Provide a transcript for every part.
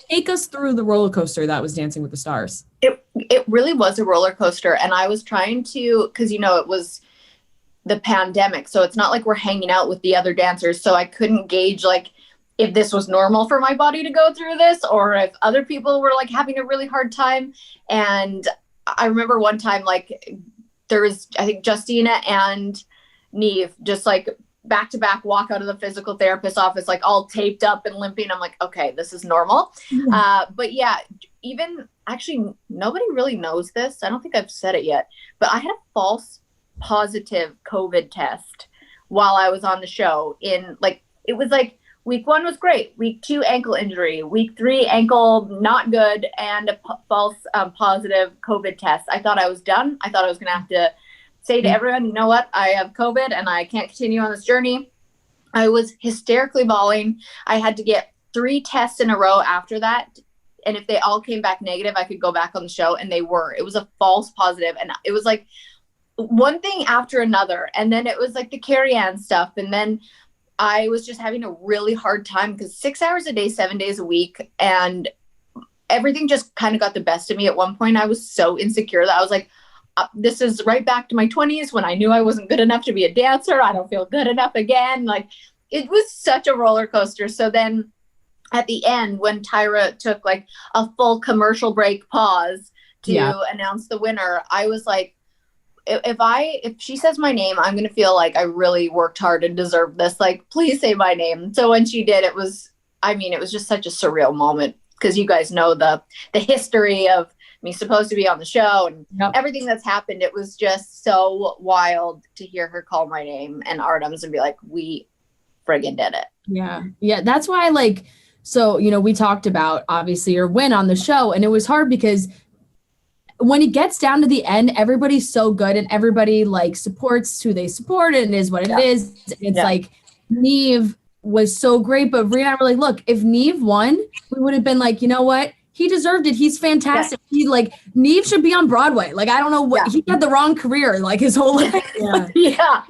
Take us through the roller coaster that was Dancing with the Stars. It really was a roller coaster. And I was trying to, because, it was the pandemic. So it's not like we're hanging out with the other dancers. So I couldn't gauge like if this was normal for my body to go through this or if other people were like having a really hard time. And I remember one time, like there was, I think Justina and Neve just like back to back walk out of the physical therapist's office, like all taped up and limping. I'm like, okay, this is normal. But yeah, even actually nobody really knows this. I don't think I've said it yet, but I had a false positive COVID test while I was on the show in like, it was like week 1 was great. Week 2, ankle injury. Week 3, ankle not good. And a false positive COVID test. I thought I was done. I thought I was going to have to say to everyone, you know what? I have COVID and I can't continue on this journey. I was hysterically bawling. I had to get 3 tests in a row after that. And if they all came back negative, I could go back on the show. And they were. It was a false positive. And it was like one thing after another. And then it was like the Carrie Ann stuff. And then I was just having a really hard time because 6 hours a day, 7 days a week. And everything just kind of got the best of me. At one point, I was so insecure that I was like, this is right back to my 20s when I knew I wasn't good enough to be a dancer. I don't feel good enough again. Like it was such a roller coaster. So then at the end, when Tyra took like a full commercial break pause to announce the winner, I was like, if she says my name, I'm going to feel like I really worked hard and deserved this. Like, please say my name. So when she did, it was just such a surreal moment because you guys know the history of me supposed to be on the show and everything that's happened. It was just so wild to hear her call my name and Artem's and be like, we friggin' did it. Yeah. That's why so, we talked about obviously your win on the show and it was hard because when it gets down to the end, everybody's so good and everybody like supports who they support and it is what it is. It's like Neve was so great, but Rhea and I were like, look, if Neve won, we would have been like, you know what? He deserved it. He's fantastic. Neve should be on Broadway. Like, I don't know what he had the wrong career, like his whole life.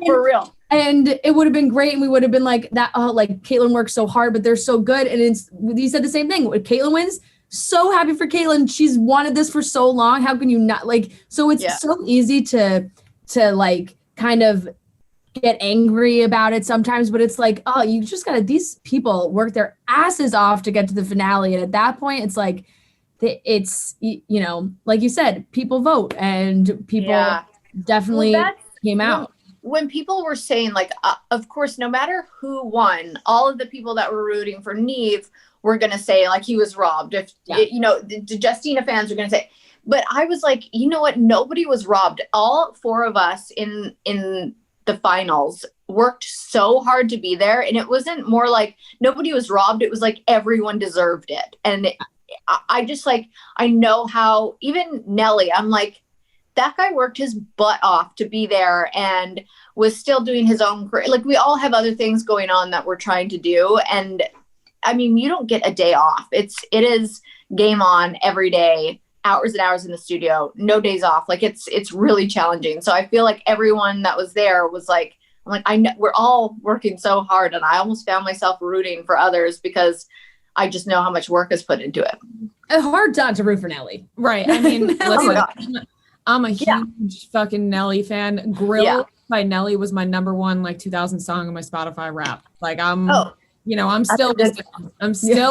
For real. And it would have been great. And we would have been like that. Oh, like Kaitlyn works so hard, but they're so good. And you said the same thing. When Kaitlyn wins, so happy for Kaitlyn. She's wanted this for so long. How can you not so it's so easy to like kind of get angry about it sometimes, but it's like, oh, you just these people work their asses off to get to the finale. And at that point, it's like, it's, like you said, people vote and people definitely came out. When people were saying like, of course, no matter who won, all of the people that were rooting for Neve were going to say like he was robbed. If, the Justina fans were going to say, but I was like, you know what? Nobody was robbed. All 4 of us in the finals worked so hard to be there. And it wasn't more like nobody was robbed. It was like everyone deserved it. And I just like, I know how even Nelly, I'm like, that guy worked his butt off to be there and was still doing his own career. Like we all have other things going on that we're trying to do. And I mean, you don't get a day off. It is game on every day, hours and hours in the studio, no days off. Like it's really challenging. So I feel like everyone that was there was like, I'm like, I know we're all working so hard and I almost found myself rooting for others because I just know how much work is put into it. A hard time to root for Nelly. Right. I mean, listen, I'm a huge fucking Nelly fan. Grill by Nelly was my number 1 like 2000 song on my Spotify rap. Like I'm still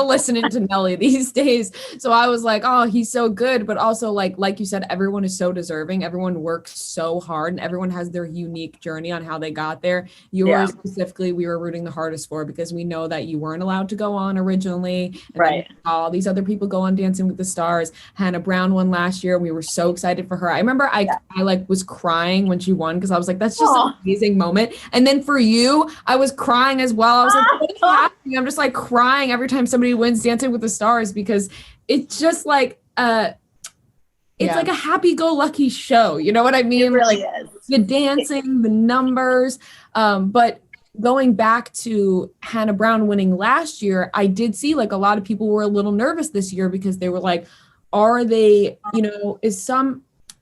listening to Nelly these days. So I was like, oh, he's so good. But also like you said, everyone is so deserving. Everyone works so hard and everyone has their unique journey on how they got there. Yours specifically, we were rooting the hardest for because we know that you weren't allowed to go on originally. And all these other people go on Dancing with the Stars. Hannah Brown won last year. We were so excited for her. I remember I like was crying when she won because I was like, that's just an amazing moment. And then for you, I was crying as well. I was like, what is happening? I'm just like crying every time somebody wins Dancing with the Stars because it's just like it's like a happy-go-lucky show. You know what I mean? It really is. The dancing, the numbers. But going back to Hannah Brown winning last year, I did see like a lot of people were a little nervous this year because they were like, are they,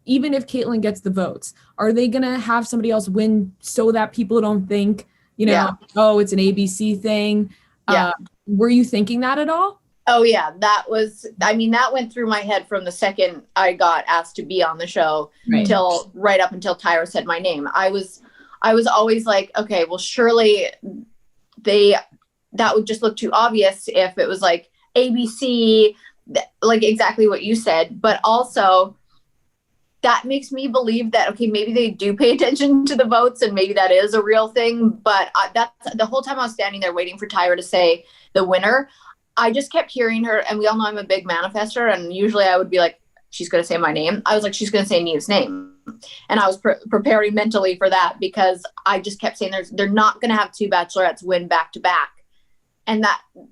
even if Kaitlyn gets the votes, are they going to have somebody else win so that people don't think, oh, it's an ABC thing? Were you thinking that at all? Oh yeah, that went through my head from the second I got asked to be on the show till right up until Tyra said my name. I was always like, okay, well surely that would just look too obvious if it was like ABC, like exactly what you said, but also that makes me believe that, okay, maybe they do pay attention to the votes and maybe that is a real thing. But that's the whole time I was standing there waiting for Tyra to say the winner. I just kept hearing her, and we all know I'm a big manifester, and usually I would be like, she's going to say my name. I was like, she's going to say Neve's name. And I was preparing mentally for that because I just kept saying they're not going to have two bachelorettes win back to back. And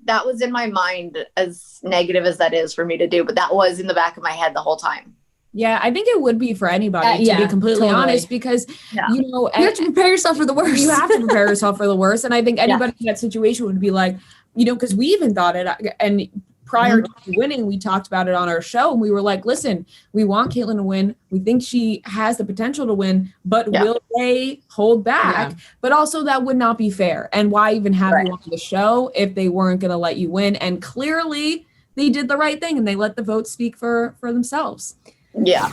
that was in my mind, as negative as that is for me to do, but that was in the back of my head the whole time. Yeah, I think it would be for anybody, to be completely honest, because, you know, you have to prepare yourself for the worst. You have to prepare yourself for the worst. And I think anybody in that situation would be like, you know, because we even thought it, and prior to winning, we talked about it on our show, and we were like, listen, we want Kaitlyn to win. We think she has the potential to win, but will they hold back? Yeah. But also that would not be fair. And why even have you on the show if they weren't going to let you win? And clearly they did the right thing and they let the votes speak for themselves. Yeah.